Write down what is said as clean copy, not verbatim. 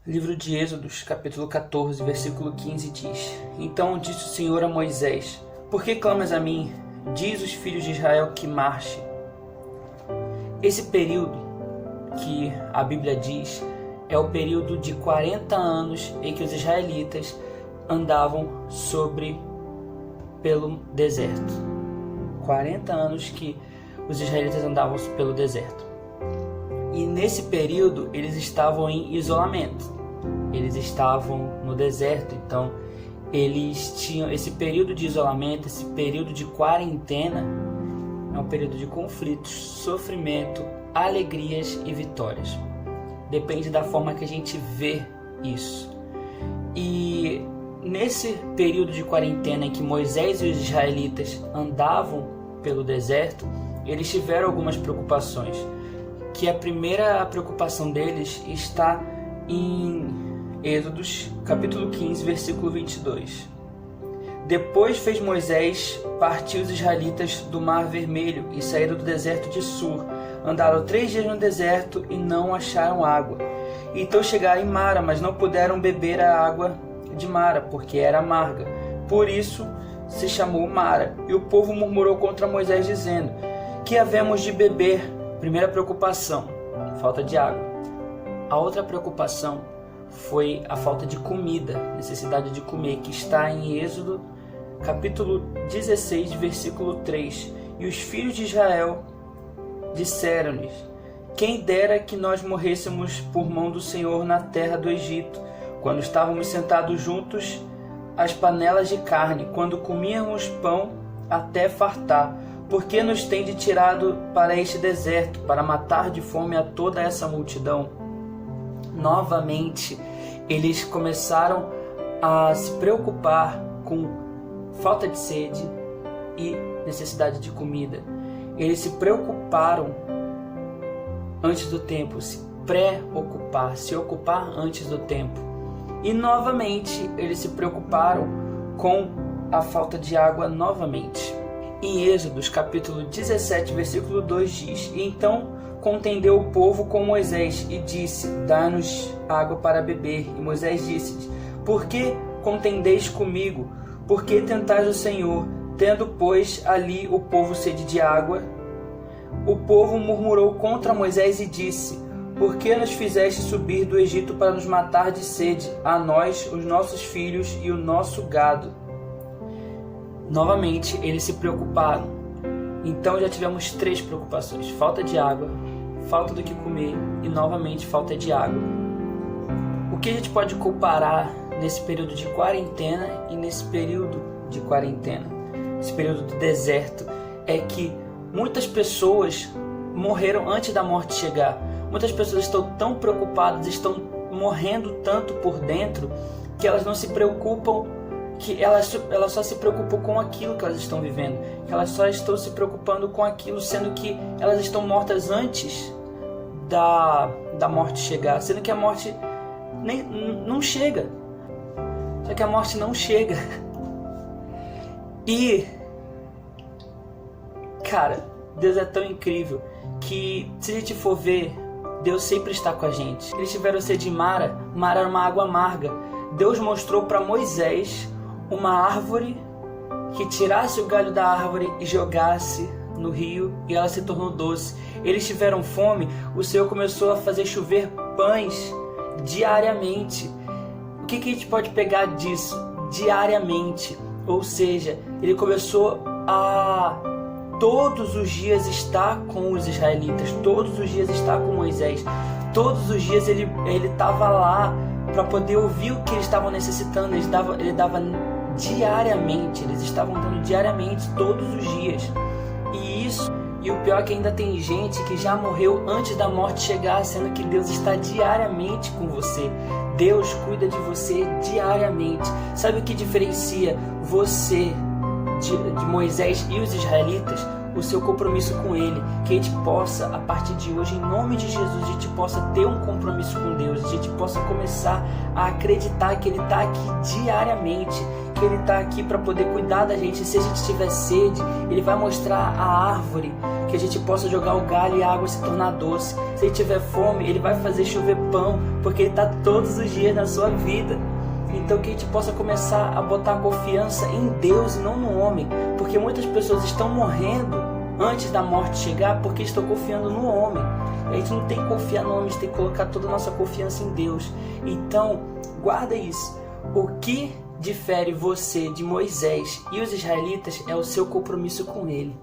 Livro de Êxodos, capítulo 14, versículo 15 diz: Então disse o Senhor a Moisés: Por que clamas a mim? Diz os filhos de Israel que marche. Esse período que a Bíblia diz é o período de 40 anos em que os israelitas andavam pelo deserto. 40 anos que os israelitas andavam pelo deserto. E nesse período eles estavam em isolamento. Eles estavam no deserto, então eles tinham esse período de isolamento, esse período de quarentena. É um período de conflitos, sofrimento, alegrias e vitórias. Depende da forma que a gente vê isso. E nesse período de quarentena em que Moisés e os israelitas andavam pelo deserto, eles tiveram algumas preocupações. Que a primeira preocupação deles está em Êxodos, capítulo 15, versículo 22. Depois fez Moisés partir os israelitas do Mar Vermelho e saíram do deserto de Sur. Andaram 3 dias no deserto e não acharam água. Então chegaram em Mara, mas não puderam beber a água de Mara, porque era amarga. Por isso se chamou Mara. E o povo murmurou contra Moisés, dizendo: Que havemos de beber? Primeira preocupação, falta de água. A outra preocupação foi a falta de comida, necessidade de comer, que está em Êxodo, capítulo 16, versículo 3. E os filhos de Israel disseram-lhes: Quem dera que nós morrêssemos por mão do Senhor na terra do Egito, quando estávamos sentados juntos às panelas de carne, quando comíamos pão até fartar. Por que nos tende tirado para este deserto, para matar de fome a toda essa multidão? Novamente, eles começaram a se preocupar com falta de sede e necessidade de comida. Eles se preocuparam antes do tempo, se preocupar, se ocupar antes do tempo. E novamente, eles se preocuparam com a falta de água novamente. Em Êxodos, capítulo 17, versículo 2 diz: Então contendeu o povo com Moisés e disse: Dá-nos água para beber. E Moisés disse: Por que contendeis comigo? Por que tentais o Senhor? Tendo, pois, ali o povo sede de água, o povo murmurou contra Moisés e disse: Por que nos fizeste subir do Egito para nos matar de sede, a nós, os nossos filhos e o nosso gado? Novamente, eles se preocuparam. Então já tivemos 3 preocupações: falta de água, falta do que comer e novamente falta de água. O que a gente pode comparar nesse período de quarentena e nesse período de quarentena, esse período do deserto, é que muitas pessoas morreram antes da morte chegar. Muitas pessoas estão tão preocupadas, estão morrendo tanto por dentro, que elas não se preocupam, que elas só se preocupam com aquilo que elas estão vivendo, que elas só estão se preocupando com aquilo, sendo que elas estão mortas antes da morte chegar, sendo que a morte não chega. Só que a morte não chega. E, cara, Deus é tão incrível que, se a gente for ver, Deus sempre está com a gente. Eles tiveram sede de Mara. Mara era uma água amarga. Deus mostrou para Moisés uma árvore que tirasse o galho da árvore e jogasse no rio, e ela se tornou doce. Eles tiveram fome. O Senhor começou a fazer chover pães diariamente. O que a gente pode pegar disso? Diariamente. Ou seja, ele começou a todos os dias estar com os israelitas, todos os dias estar com Moisés, todos os dias ele estava lá para poder ouvir o que eles estavam necessitando. Ele dava diariamente, eles estavam dando diariamente, todos os dias. E o pior é que ainda tem gente que já morreu antes da morte chegar, sendo que Deus está diariamente com você. Deus cuida de você diariamente. Sabe o que diferencia você de Moisés e os israelitas? o seu compromisso com Ele, que a gente possa, a partir de hoje, em nome de Jesus, a gente possa ter um compromisso com Deus, a gente possa começar a acreditar que Ele está aqui diariamente, que Ele está aqui para poder cuidar da gente. Se a gente tiver sede, Ele vai mostrar a árvore, que a gente possa jogar o galho e a água se tornar doce. Se a gente tiver fome, Ele vai fazer chover pão, porque Ele está todos os dias na sua vida. Então que a gente possa começar a botar a confiança em Deus e não no homem, porque muitas pessoas estão morrendo antes da morte chegar porque estão confiando no homem. A gente não tem que confiar no homem, a gente tem que colocar toda a nossa confiança em Deus. Então, guarda isso. O que difere você de Moisés e os israelitas é o seu compromisso com Ele.